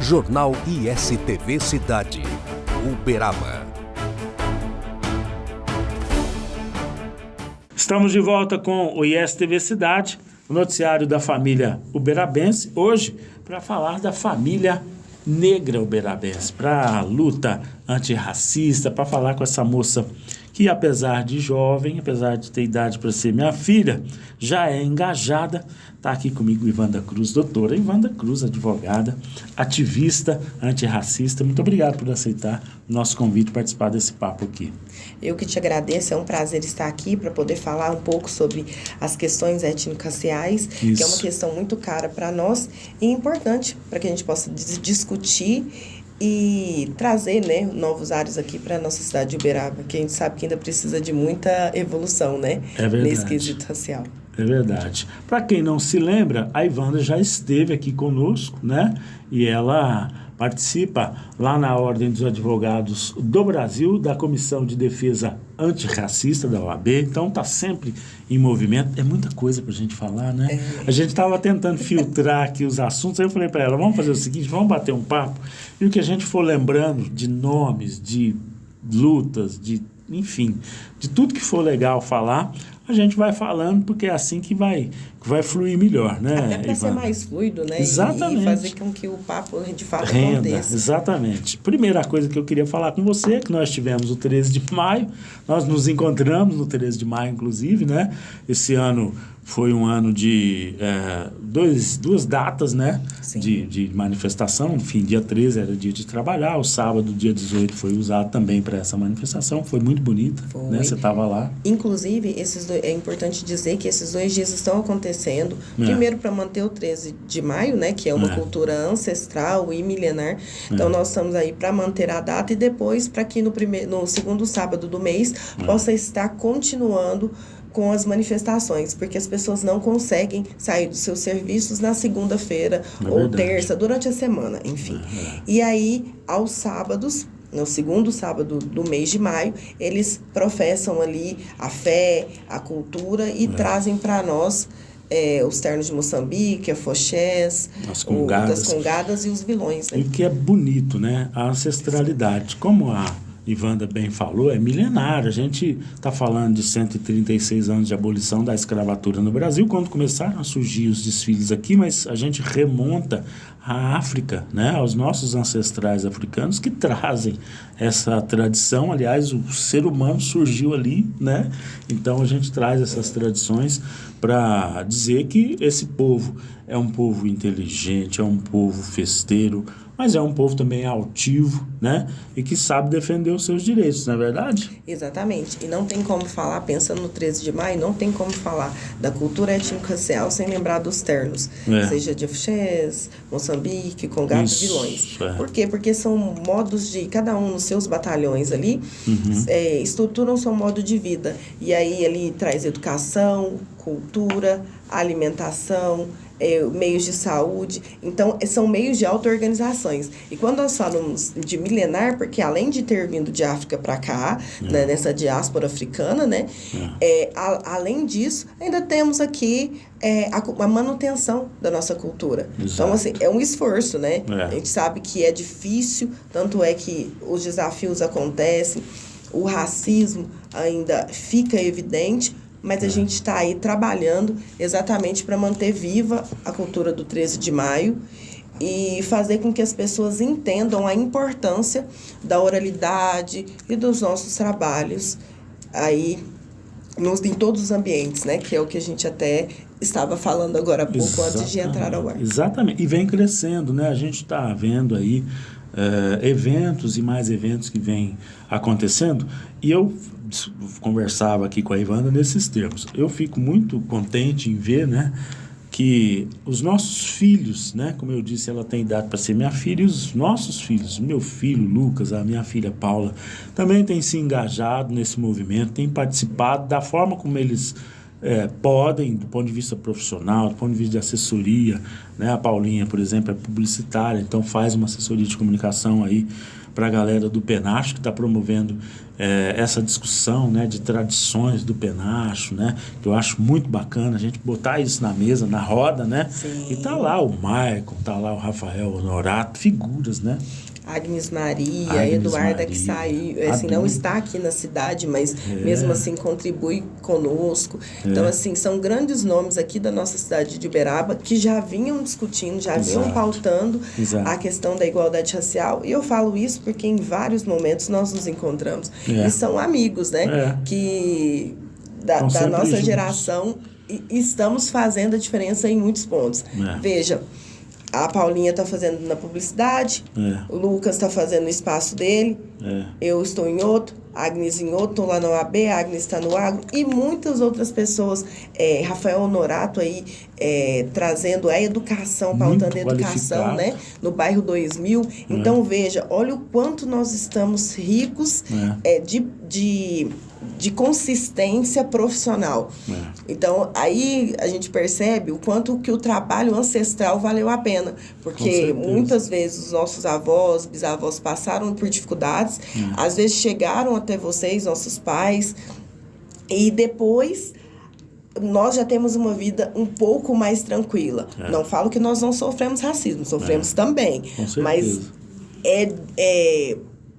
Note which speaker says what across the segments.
Speaker 1: Jornal ISTV Cidade, Uberaba.
Speaker 2: Estamos de volta com o ISTV Cidade, o noticiário da família uberabense, hoje para falar da família negra uberabense, para a luta antirracista, para falar com essa moça que, apesar de jovem, apesar de ter idade para ser minha filha, já é engajada. Está aqui comigo Ivanda Cruz, doutora Ivanda Cruz, advogada, ativista antirracista. Muito obrigado por aceitar o nosso convite e participar desse papo aqui.
Speaker 3: Eu que te agradeço, é um prazer estar aqui para poder falar um pouco sobre as questões étnico-raciais, que é uma questão muito cara para nós e importante para que a gente possa discutir e trazer, né, novos ares aqui para a nossa cidade de Uberaba, que a gente sabe que ainda precisa de muita evolução, né?
Speaker 2: É verdade.
Speaker 3: Nesse quesito racial.
Speaker 2: É verdade. Para quem não se lembra, a Ivanda já esteve aqui conosco, né? E ela participa lá na Ordem dos Advogados do Brasil, da Comissão de Defesa Antirracista da OAB, então está sempre em movimento. É muita coisa para a gente falar, né? A gente estava tentando filtrar aqui os assuntos, aí eu falei para ela, vamos fazer o seguinte, vamos bater um papo, e o que a gente for lembrando de nomes, de lutas, de, enfim, de tudo que for legal falar, a gente vai falando, porque é assim que vai fluir melhor, né?
Speaker 3: Até para ser mais fluido, né?
Speaker 2: Exatamente.
Speaker 3: E fazer com que o papo de fato
Speaker 2: renda,
Speaker 3: aconteça.
Speaker 2: Exatamente. Primeira coisa que eu queria falar com você é que nós tivemos o 13 de maio, nós nos encontramos no 13 de maio, inclusive, né? Esse ano foi um ano de duas datas, né? De manifestação. Enfim, dia 13 era dia de trabalhar, o sábado, dia 18, foi usado também para essa manifestação. Foi muito bonita, né? Você estava lá.
Speaker 3: Inclusive, é importante dizer que esses 2 dias estão acontecendo. Primeiro, para manter o 13 de maio, né? Que é uma cultura ancestral e milenar. Então, nós estamos aí para manter a data e depois para que no segundo sábado do mês possa estar continuando com as manifestações, porque as pessoas não conseguem sair dos seus serviços na segunda-feira ou terça, durante a semana, enfim. E aí, aos sábados, no segundo sábado do mês de maio, eles professam ali a fé, a cultura e trazem para nós os ternos de Moçambique, a foxés, das congadas e os vilões. Né?
Speaker 2: E o que é bonito, né? A ancestralidade. Como a Ivanda bem falou, é milenário. A gente está falando de 136 anos de abolição da escravatura no Brasil, quando começaram a surgir os desfiles aqui, mas a gente remonta à África, né? Aos nossos ancestrais africanos que trazem essa tradição. Aliás, o ser humano surgiu ali, né? Então a gente traz essas tradições para dizer que esse povo é um povo inteligente, é um povo festeiro, mas é um povo também altivo, né? E que sabe defender os seus direitos, não é verdade?
Speaker 3: Exatamente. E não tem como falar, pensando no 13 de maio, não tem como falar da cultura étnico-racial sem lembrar dos ternos. Seja de foxés, Moçambique, congados e vilões. Por quê? Porque são modos de, cada um nos seus batalhões ali, estruturam o seu modo de vida. E aí ele traz educação, cultura, alimentação, meios de saúde. Então, são meios de auto-organizações. E quando nós falamos de milenar, porque além de ter vindo de África para cá, né, nessa diáspora africana, né, além disso, ainda temos aqui a manutenção da nossa cultura. Exato. Então, assim, é um esforço, né? A gente sabe que é difícil, tanto é que os desafios acontecem, o racismo ainda fica evidente, mas a gente está aí trabalhando exatamente para manter viva a cultura do 13 de maio e fazer com que as pessoas entendam a importância da oralidade e dos nossos trabalhos aí em todos os ambientes, né? Que é o que a gente até estava falando agora há pouco, antes de entrar ao ar.
Speaker 2: Exatamente. E vem crescendo, né? A gente está vendo aí eventos e mais eventos que vêm acontecendo, e eu conversava aqui com a Ivanda nesses termos. Eu fico muito contente em ver, né, que os nossos filhos, né, como eu disse, ela tem idade para ser minha filha, e os nossos filhos, meu filho Lucas, a minha filha Paula, também têm se engajado nesse movimento, têm participado da forma como eles podem, do ponto de vista profissional, do ponto de vista de assessoria, né? A Paulinha, por exemplo, é publicitária, então faz uma assessoria de comunicação aí para a galera do Penacho, que está promovendo essa discussão, né, de tradições do Penacho, né, que eu acho muito bacana a gente botar isso na mesa, na roda, né?
Speaker 3: Sim.
Speaker 2: E tá lá o Maicon, tá lá o Rafael Honorato, figuras, né?
Speaker 3: Agnes Maria, Eduarda, que saiu, assim, não está aqui na cidade, mas mesmo assim contribui conosco. Então, assim, são grandes nomes aqui da nossa cidade de Uberaba que já vinham discutindo, já vinham pautando a questão da igualdade racial. E eu falo isso porque em vários momentos nós nos encontramos. E são amigos, né? Que da nossa juntos. Geração estamos fazendo a diferença em muitos pontos. Veja, a Paulinha está fazendo na publicidade, o Lucas está fazendo no espaço dele, eu estou em outro, a Agnes em outro, estou lá na OAB, a Agnes está no agro, e muitas outras pessoas, Rafael Honorato aí, trazendo a educação, pautando a educação, né, no bairro 2000. Então, veja, olha o quanto nós estamos ricos de consistência profissional. Então, aí a gente percebe o quanto que o trabalho ancestral valeu a pena. Porque muitas vezes os nossos avós, bisavós passaram por dificuldades, às vezes chegaram até vocês, nossos pais, e depois nós já temos uma vida um pouco mais tranquila. Não falo que nós não sofremos racismo, sofremos também. Mas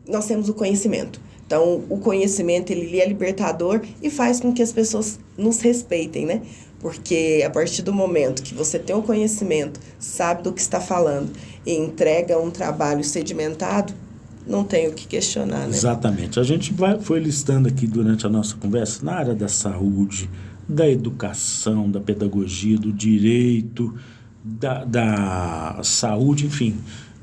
Speaker 3: nós temos o conhecimento. Então, o conhecimento, ele é libertador e faz com que as pessoas nos respeitem, né? Porque a partir do momento que você tem o conhecimento, sabe do que está falando e entrega um trabalho sedimentado, não tem o que questionar, né?
Speaker 2: Exatamente. A gente foi listando aqui durante a nossa conversa na área da saúde, da educação, da pedagogia, do direito, da saúde, enfim,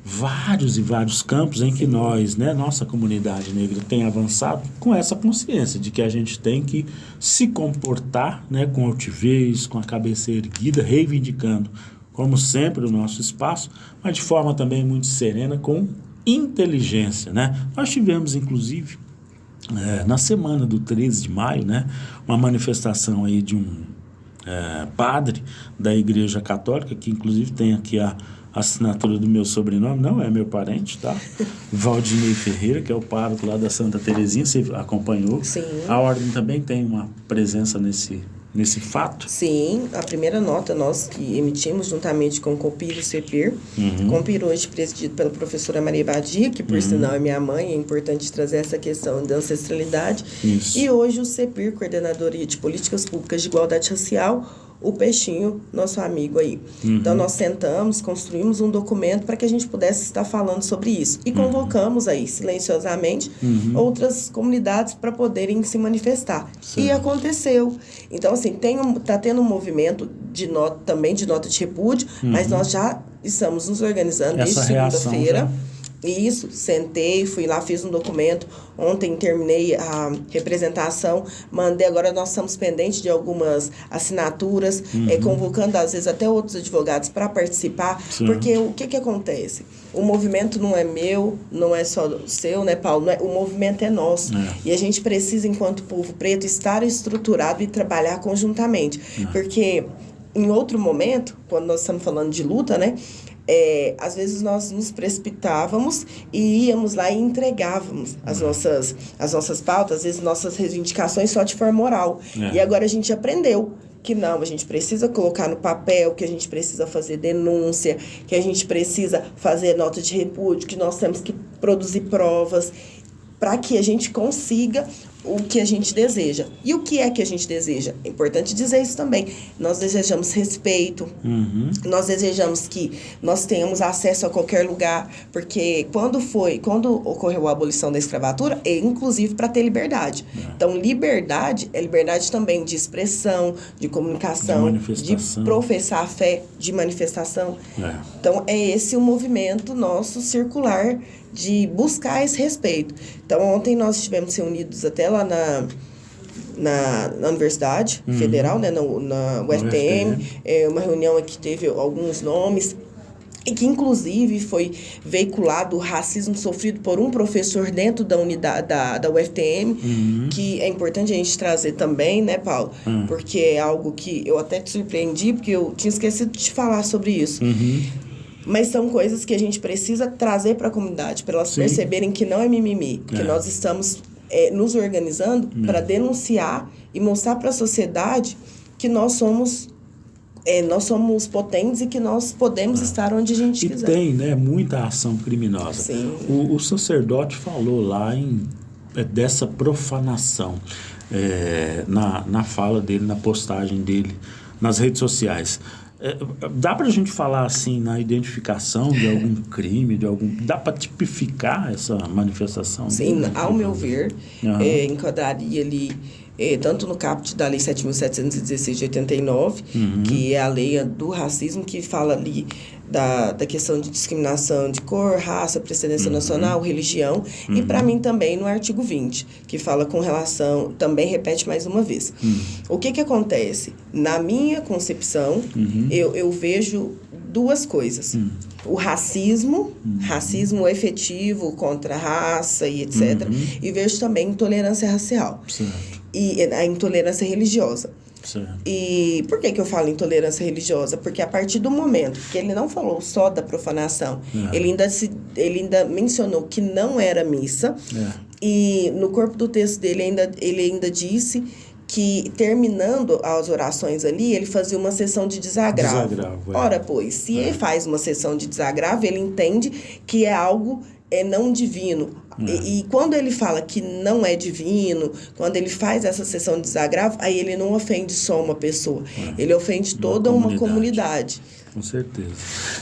Speaker 2: vários e vários campos em que nós, né, nossa comunidade negra tem avançado com essa consciência de que a gente tem que se comportar, né, com altivez, com a cabeça erguida, reivindicando, como sempre, o nosso espaço, mas de forma também muito serena, com inteligência, né? Nós tivemos, inclusive, na semana do 13 de maio, né, uma manifestação aí de um padre da Igreja Católica, que inclusive tem aqui a assinatura do meu sobrenome, não é meu parente, tá? Valdinei Ferreira, que é o pároco lá da Santa Terezinha, você acompanhou.
Speaker 3: Sim.
Speaker 2: A ordem também tem uma presença nesse fato?
Speaker 3: Sim, a primeira nota nós que emitimos juntamente com o COPIR e o CEPIR, COPIR hoje presidido pela professora Maria Badia, que por sinal é minha mãe, é importante trazer essa questão da ancestralidade.
Speaker 2: Isso.
Speaker 3: E hoje o CEPIR, Coordenadoria de Políticas Públicas de Igualdade Racial, o Peixinho, nosso amigo aí. Então, nós sentamos, construímos um documento para que a gente pudesse estar falando sobre isso. E convocamos aí, silenciosamente, outras comunidades para poderem se manifestar. Sim. E aconteceu. Então, assim, está tendo um movimento também de nota de repúdio, mas nós já estamos nos organizando desde segunda-feira. Isso, sentei, fui lá, fiz um documento. Ontem terminei a representação, mandei, agora nós estamos pendentes de algumas assinaturas, convocando às vezes até outros advogados para participar. Sim. Porque o que acontece? O movimento não é meu, não é só seu, né, Paulo? O movimento é nosso. E a gente precisa, enquanto povo preto, estar estruturado e trabalhar conjuntamente. Porque em outro momento, quando nós estamos falando de luta, né? Às vezes nós nos precipitávamos e íamos lá e entregávamos as nossas pautas, às vezes nossas reivindicações só de forma oral. E agora a gente aprendeu que não, a gente precisa colocar no papel, que a gente precisa fazer denúncia, que a gente precisa fazer nota de repúdio, que nós temos que produzir provas para que a gente consiga o que a gente deseja. E o que é que a gente deseja? É importante dizer isso também. Nós desejamos respeito, nós desejamos que nós tenhamos acesso a qualquer lugar, porque quando ocorreu a abolição da escravatura, é inclusive para ter liberdade. Então, liberdade é liberdade também de expressão, de comunicação, de professar a fé, de manifestação. Então, é esse o movimento nosso circular de buscar esse respeito. Então, ontem nós estivemos reunidos até lá na Universidade Federal, né, na UFTM, uma reunião que teve alguns nomes, e que inclusive foi veiculado o racismo sofrido por um professor dentro da unidade da UFTM, que é importante a gente trazer também, né, Paulo? Porque é algo que eu até te surpreendi, porque eu tinha esquecido de te falar sobre isso. Mas são coisas que a gente precisa trazer para a comunidade, para elas perceberem que não é mimimi, que nós estamos nos organizando para denunciar e mostrar para a sociedade que nós somos potentes e que nós podemos estar onde a gente quiser.
Speaker 2: E tem, né, muita ação criminosa.
Speaker 3: Sim.
Speaker 2: O sacerdote falou lá dessa profanação na fala dele, na postagem dele nas redes sociais. Dá pra gente falar assim na identificação de algum crime, dá para tipificar essa manifestação?
Speaker 3: Sim, ao meu ver, enquadraria ali tanto no caput da Lei 7.716 de 89, que é a lei do racismo, que fala ali da questão de discriminação de cor, raça, precedência nacional, religião, e para mim também no artigo 20, que fala com relação, também repete mais uma vez. O que acontece? Na minha concepção, eu vejo duas coisas. O racismo efetivo contra a raça e etc. E vejo também intolerância racial.
Speaker 2: Certo.
Speaker 3: E a intolerância religiosa.
Speaker 2: Certo.
Speaker 3: E por que eu falo intolerância religiosa? Porque a partir do momento que ele não falou só da profanação, ele ainda mencionou que não era missa, e no corpo do texto dele ele ainda disse que, terminando as orações ali, ele fazia uma sessão de desagravo. Ora, pois, se ele faz uma sessão de desagravo, ele entende que é algo não divino. E quando ele fala que não é divino, quando ele faz essa sessão de desagravo, aí ele não ofende só uma pessoa, ele ofende toda uma comunidade.
Speaker 2: Com certeza.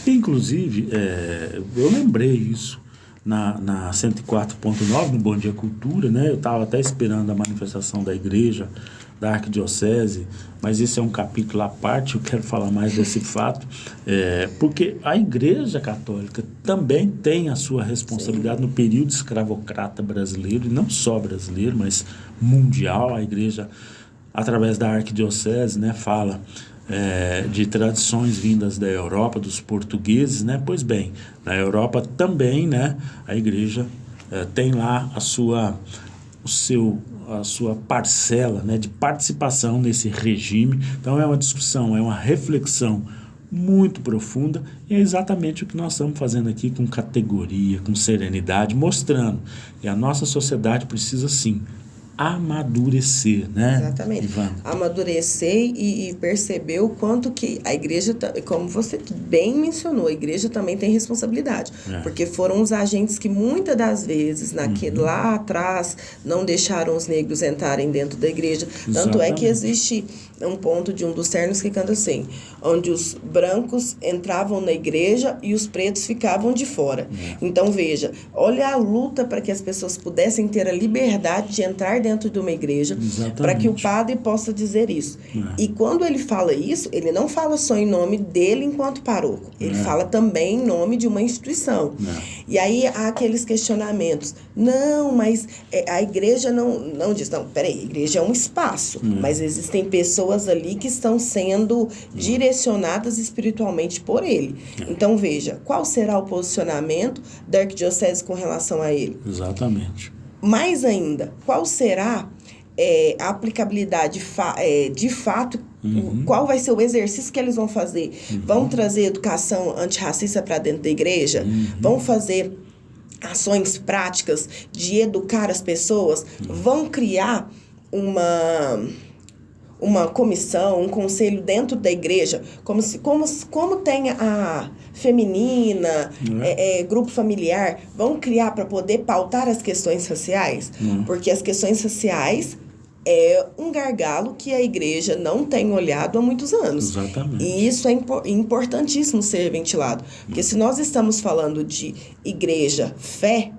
Speaker 2: Inclusive, eu lembrei isso na 104.9, no Bom Dia Cultura, né? Eu estava até esperando a manifestação da igreja, da arquidiocese, mas esse é um capítulo à parte, eu quero falar mais desse fato, porque a Igreja Católica também tem a sua responsabilidade no período escravocrata brasileiro, e não só brasileiro, mas mundial. A Igreja, através da arquidiocese, né, fala de tradições vindas da Europa, dos portugueses, né? Pois bem, na Europa também, né, a Igreja tem lá a sua parcela, né, de participação nesse regime. Então é uma discussão, é uma reflexão muito profunda, e é exatamente o que nós estamos fazendo aqui com categoria, com serenidade, mostrando que a nossa sociedade precisa sim amadurecer, né?
Speaker 3: Exatamente.
Speaker 2: Ivana?
Speaker 3: Amadurecer e perceber o quanto que a igreja, como você bem mencionou, a igreja também tem responsabilidade. Porque foram os agentes que muitas das vezes, lá atrás, não deixaram os negros entrarem dentro da igreja. Tanto é que existe um ponto de um dos ternos que canta assim, onde os brancos entravam na igreja e os pretos ficavam de fora. Então, veja, olha a luta para que as pessoas pudessem ter a liberdade de entrar dentro de uma igreja, para que o padre possa dizer isso. E quando ele fala isso, ele não fala só em nome dele enquanto paróquio, ele fala também em nome de uma instituição. E aí há aqueles questionamentos, não, mas a igreja não diz, não, peraí, a igreja é um espaço, mas existem pessoas ali que estão sendo direcionadas espiritualmente por ele. Então, veja, qual será o posicionamento da arquidiocese com relação a ele?
Speaker 2: Exatamente.
Speaker 3: Mais ainda, qual será a aplicabilidade de fato, qual vai ser o exercício que eles vão fazer? Vão trazer educação antirracista para dentro da igreja? Vão fazer ações práticas de educar as pessoas? Vão criar uma comissão, um conselho dentro da igreja, como tem a feminina, grupo familiar, vão criar para poder pautar as questões raciais? Porque as questões raciais é um gargalo que a igreja não tem olhado há muitos anos.
Speaker 2: Exatamente.
Speaker 3: E isso é importantíssimo ser ventilado. Porque se nós estamos falando de igreja, fé,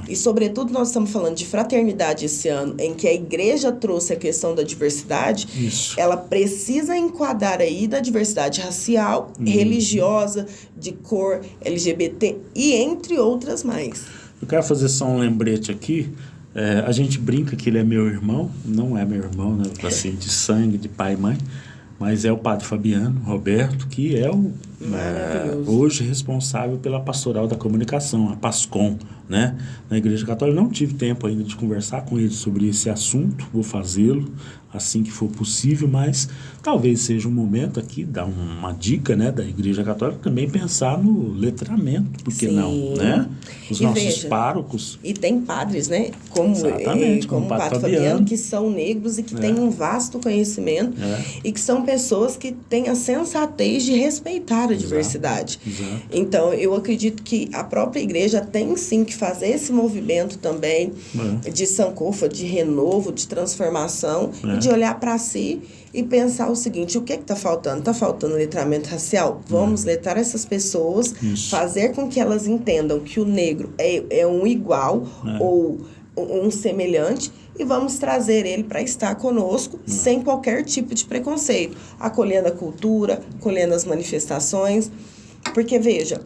Speaker 3: e, sobretudo, nós estamos falando de fraternidade esse ano, em que a igreja trouxe a questão da diversidade, ela precisa enquadrar aí da diversidade racial, religiosa, de cor, LGBT e entre outras mais.
Speaker 2: Eu quero fazer só um lembrete aqui. A gente brinca que ele é meu irmão, não é meu irmão, né, assim, de sangue, de pai e mãe, mas é o padre Fabiano Roberto, que é hoje responsável pela pastoral da comunicação, a PASCOM, né, na Igreja Católica. Não tive tempo ainda de conversar com ele sobre esse assunto, vou fazê-lo assim que for possível, mas talvez seja um momento aqui, dar uma dica, né, da Igreja Católica, também pensar no letramento, por que não, né? Os nossos párocos.
Speaker 3: E tem padres, né, como o Padre Fabiano, que são negros e que têm um vasto conhecimento e que são pessoas que têm a sensatez de respeitar a diversidade.
Speaker 2: Exato.
Speaker 3: Então, eu acredito que a própria igreja tem sim que fazer esse movimento também de sancofa, de renovo, de transformação e de olhar para si e pensar o seguinte: o que está faltando? Está faltando letramento racial? Vamos letrar essas pessoas, fazer com que elas entendam que o negro é um igual ou um semelhante, e vamos trazer ele para estar conosco sem qualquer tipo de preconceito, acolhendo a cultura, acolhendo as manifestações. Porque, veja,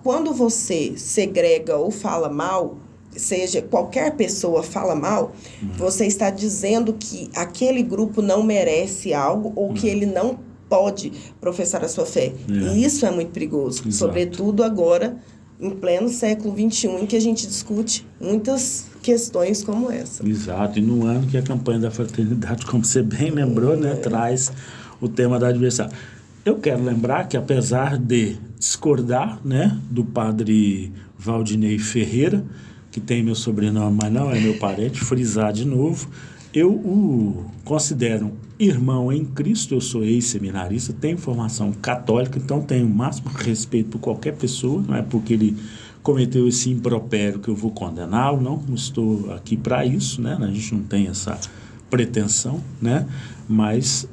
Speaker 3: quando você segrega ou fala mal, seja qualquer pessoa fala mal, você está dizendo que aquele grupo não merece algo ou que ele não pode professar a sua fé. E isso é muito perigoso, sobretudo agora, em pleno século XXI, em que a gente discute muitas questões como essa.
Speaker 2: Exato, e no ano que a campanha da fraternidade, como você bem lembrou, né, traz o tema da diversidade. Eu quero lembrar que, apesar de discordar, né, do padre Valdinei Ferreira, que tem meu sobrenome, mas não é meu parente, frisar de novo, eu o considero irmão em Cristo. Eu sou ex-seminarista, tenho formação católica, então tenho o máximo respeito por qualquer pessoa, não é porque ele cometeu esse impropério que eu vou condená-lo, não estou aqui para isso, né? A gente não tem essa pretensão, né? Mas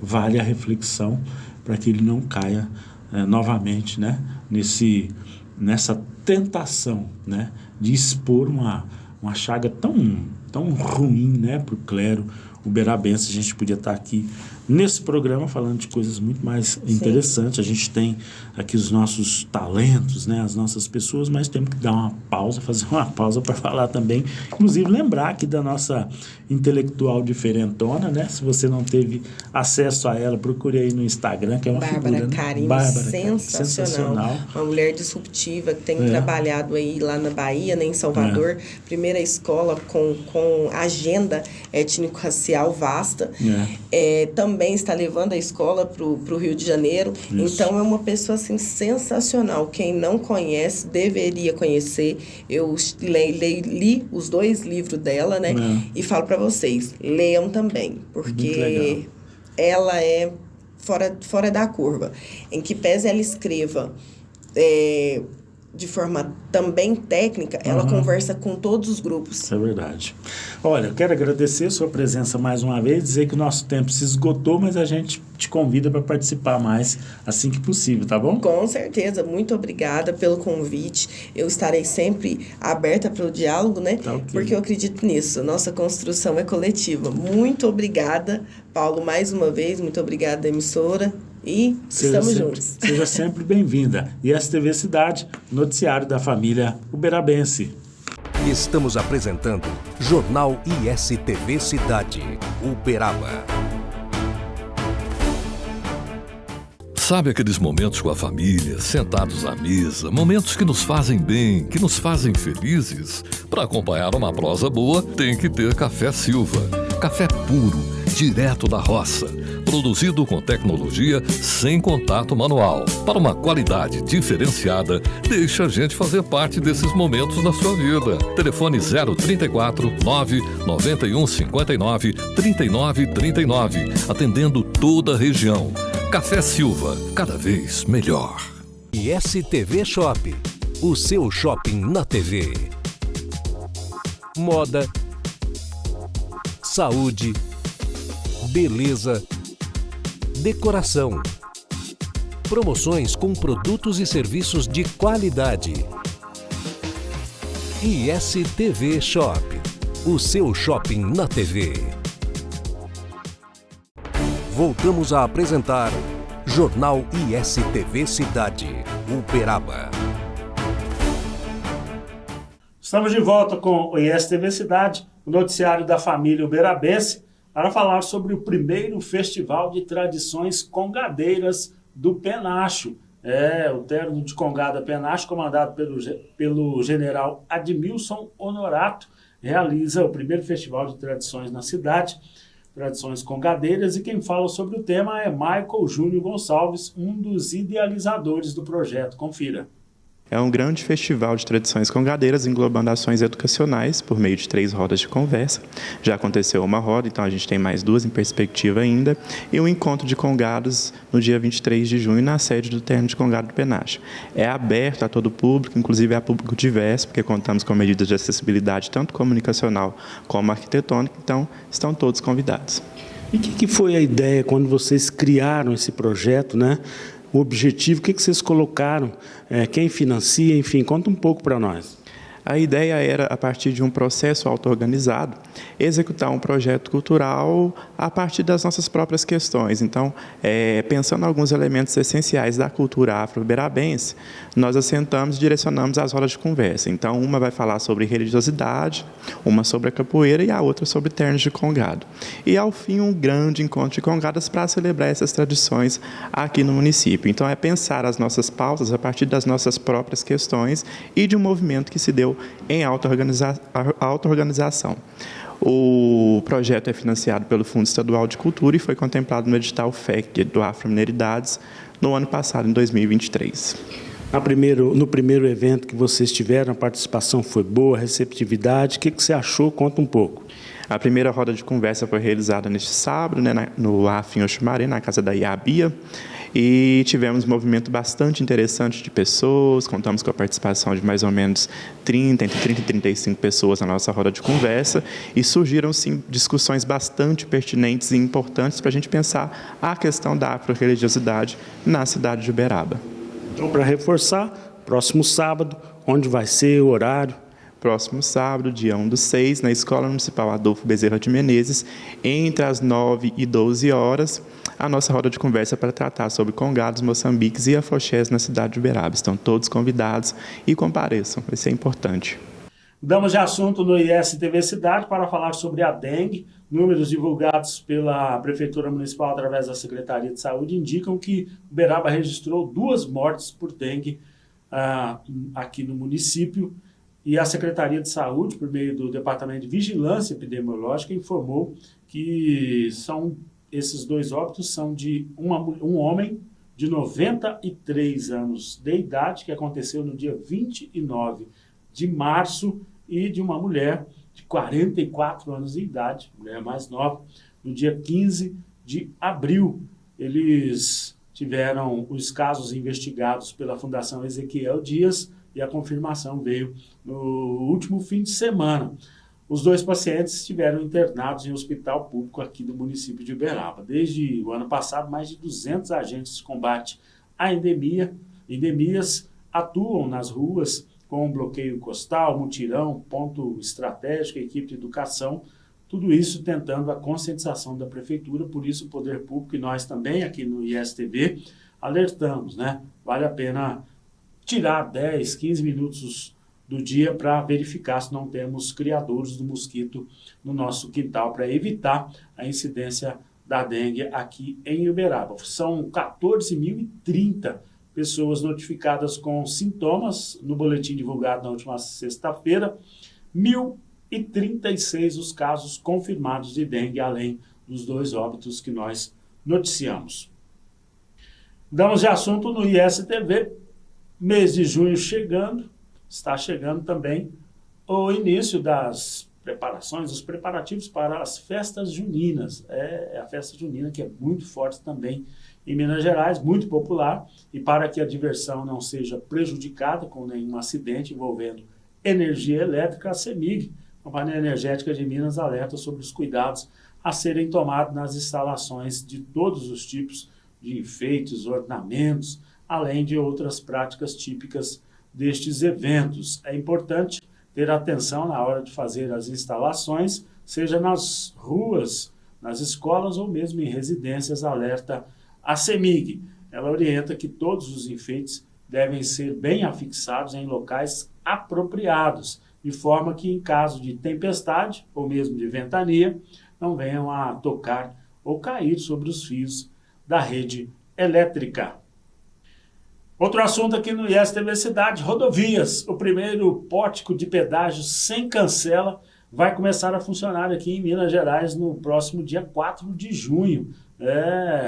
Speaker 2: vale a reflexão para que ele não caia novamente, né? Nessa tentação, né, de expor uma chaga tão ruim, né, para o clero uberabense. A gente podia estar aqui nesse programa falando de coisas muito mais interessantes. A gente tem aqui os nossos talentos, né, as nossas pessoas, mas temos que dar uma pausa, fazer uma pausa para falar também, inclusive lembrar aqui da nossa intelectual diferentona, né? Se você não teve acesso a ela, procure aí no Instagram, que é uma figura, sensacional.
Speaker 3: Uma mulher disruptiva que tem trabalhado aí lá na Bahia, né, em Salvador, primeira escola com agenda étnico-racial vasta. Também está levando a escola para o Rio de Janeiro. Isso. Então, é uma pessoa assim, sensacional. Quem não conhece, deveria conhecer. Eu li os 2 livros dela, né? E falo para vocês, leiam também, porque ela é fora da curva. Em que pese ela escreva de forma também técnica, ela conversa com todos os grupos.
Speaker 2: Isso é verdade. Olha, eu quero agradecer a sua presença mais uma vez, dizer que o nosso tempo se esgotou, mas a gente te convida para participar mais assim que possível, tá bom?
Speaker 3: Com certeza. Muito obrigada pelo convite. Eu estarei sempre aberta para o diálogo, né?
Speaker 2: Tá, okay.
Speaker 3: Porque eu acredito nisso. Nossa construção é coletiva. Muito obrigada, Paulo, mais uma vez. Muito obrigada, emissora. E estamos juntos.
Speaker 2: Seja sempre bem-vinda. ISTV Cidade, noticiário da família uberabense.
Speaker 1: Estamos apresentando Jornal ISTV Cidade, Uberaba.
Speaker 4: Sabe aqueles momentos com a família, sentados à mesa, momentos que nos fazem bem, que nos fazem felizes? Para acompanhar uma prosa boa, tem que ter Café Silva. Café puro, direto da roça. Produzido com tecnologia sem contato manual. Para uma qualidade diferenciada, deixa a gente fazer parte desses momentos da sua vida. Telefone 034 991 59 39 39. Atendendo toda a região. Café Silva, cada vez melhor.
Speaker 1: ISTV Shop, o seu shopping na TV. Moda, saúde, beleza, decoração, promoções com produtos e serviços de qualidade. ISTV Shop, o seu shopping na TV. Voltamos a apresentar Jornal ISTV Cidade, Uberaba.
Speaker 2: Estamos de volta com o ISTV Cidade, o noticiário da família uberabense, para falar sobre o primeiro Festival de Tradições Congadeiras do Penacho. O terno de Congada Penacho, comandado pelo general Admilson Honorato, realiza o primeiro Festival de Tradições na cidade, Tradições Congadeiras, e quem fala sobre o tema é Michael Júnior Gonçalves, um dos idealizadores do projeto. Confira.
Speaker 5: É um grande festival de tradições congadeiras, englobando ações educacionais por meio de 3 rodas de conversa. Já aconteceu uma roda, então a gente tem mais 2 em perspectiva ainda, e um encontro de congados no dia 23 de junho na sede do Terno de Congado do Penacho. É aberto a todo o público, inclusive a público diverso, porque contamos com medidas de acessibilidade tanto comunicacional como arquitetônica, então estão todos convidados.
Speaker 2: E o que foi a ideia quando vocês criaram esse projeto, né? O objetivo, o que vocês colocaram, quem financia, enfim, conta um pouco para nós.
Speaker 5: A ideia era, a partir de um processo auto-organizado, executar um projeto cultural a partir das nossas próprias questões. Então, pensando em alguns elementos essenciais da cultura afro-uberabense, nós assentamos e direcionamos as rodas de conversa. Então, uma vai falar sobre religiosidade, uma sobre a capoeira e a outra sobre ternos de congado. E, ao fim, um grande encontro de congadas para celebrar essas tradições aqui no município. Então, é pensar as nossas pautas a partir das nossas próprias questões e de um movimento que se deu em auto-organização. O projeto é financiado pelo Fundo Estadual de Cultura e foi contemplado no edital FEC do Afro-Mineridades no ano passado, em 2023.
Speaker 2: No primeiro evento que vocês tiveram, a participação foi boa, a receptividade. O que você achou? Conta um pouco.
Speaker 5: A primeira roda de conversa foi realizada neste sábado, no AF em Oxumaré, na casa da Iabia, e tivemos um movimento bastante interessante de pessoas, contamos com a participação de mais ou menos entre 30 e 35 pessoas na nossa roda de conversa, e surgiram, sim, discussões bastante pertinentes e importantes para a gente pensar a questão da afro-religiosidade na cidade de Uberaba.
Speaker 2: Então, para reforçar, próximo sábado, onde vai ser o horário?
Speaker 5: Próximo sábado, dia 1/6, na Escola Municipal Adolfo Bezerra de Menezes, entre as 9 e 12 horas, a nossa roda de conversa para tratar sobre congados, moçambiques e afoxés na cidade de Uberaba. Estão todos convidados e compareçam, vai ser importante.
Speaker 2: Mudamos de assunto no ISTV Cidade para falar sobre a dengue. Números divulgados pela Prefeitura Municipal através da Secretaria de Saúde indicam que Uberaba registrou 2 mortes por dengue aqui no município. E a Secretaria de Saúde, por meio do Departamento de Vigilância Epidemiológica, informou que esses 2 óbitos são de um homem de 93 anos de idade, que aconteceu no dia 29 de março, e de uma mulher de 44 anos de idade, mulher mais nova, no dia 15 de abril. Eles tiveram os casos investigados pela Fundação Ezequiel Dias, e a confirmação veio no último fim de semana. Os 2 pacientes estiveram internados em hospital público aqui do município de Uberaba. Desde o ano passado, mais de 200 agentes de combate à endemias atuam nas ruas com bloqueio costal, mutirão, ponto estratégico, equipe de educação, tudo isso tentando a conscientização da Prefeitura. Por isso o Poder Público e nós também aqui no ISTV alertamos, né? Vale a pena tirar 10, 15 minutos do dia para verificar se não temos criadouros do mosquito no nosso quintal, para evitar a incidência da dengue aqui em Uberaba. São 14.030 pessoas notificadas com sintomas no boletim divulgado na última sexta-feira, 1.036 os casos confirmados de dengue, além dos 2 óbitos que nós noticiamos. Damos de assunto no ISTV. Mês de junho chegando, está chegando também o início das preparações, os preparativos para as festas juninas. É a festa junina que é muito forte também em Minas Gerais, muito popular, e para que a diversão não seja prejudicada com nenhum acidente envolvendo energia elétrica, a CEMIG, Companhia Energética de Minas, alerta sobre os cuidados a serem tomados nas instalações de todos os tipos de enfeites, ornamentos, além de outras práticas típicas destes eventos. É importante ter atenção na hora de fazer as instalações, seja nas ruas, nas escolas ou mesmo em residências, alerta a CEMIG. Ela orienta que todos os enfeites devem ser bem afixados em locais apropriados, de forma que em caso de tempestade ou mesmo de ventania, não venham a tocar ou cair sobre os fios da rede elétrica. Outro assunto aqui no ISTV Cidade, rodovias. O primeiro pórtico de pedágio sem cancela vai começar a funcionar aqui em Minas Gerais no próximo dia 4 de junho,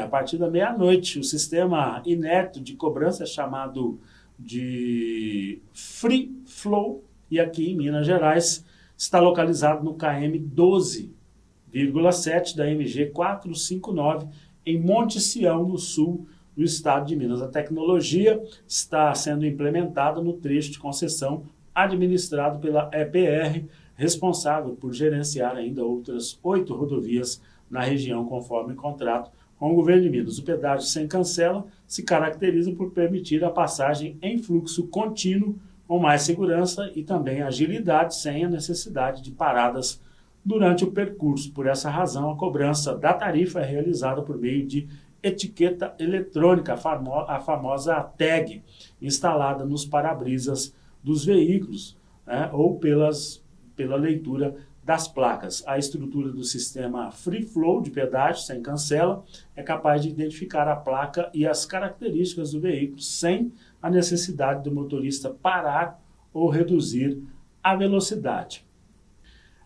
Speaker 2: a partir da meia-noite. O sistema inédito de cobrança é chamado de Free Flow e aqui em Minas Gerais está localizado no KM 12,7 da MG 459 em Monte Sião, no sul do estado de Minas. A tecnologia está sendo implementada no trecho de concessão administrado pela EPR, responsável por gerenciar ainda outras 8 rodovias na região, conforme contrato com o governo de Minas. O pedágio sem cancela se caracteriza por permitir a passagem em fluxo contínuo, com mais segurança e também agilidade, sem a necessidade de paradas durante o percurso. Por essa razão, a cobrança da tarifa é realizada por meio de etiqueta eletrônica, a famosa tag, instalada nos para-brisas dos veículos, né, ou pela leitura das placas. A estrutura do sistema Free Flow de pedágio sem cancela é capaz de identificar a placa e as características do veículo sem a necessidade do motorista parar ou reduzir a velocidade.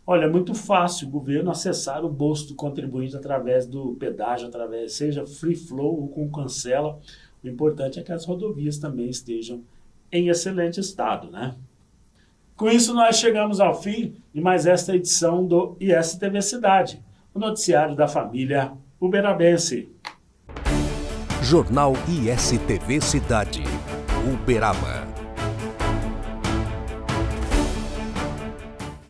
Speaker 2: Olha, é muito fácil o governo acessar o bolso do contribuinte através do pedágio, seja Free Flow ou com cancela. O importante é que as rodovias também estejam em excelente estado, né? Com isso, nós chegamos ao fim de mais esta edição do ISTV Cidade, o noticiário da família uberabense.
Speaker 1: Jornal ISTV Cidade, Uberaba.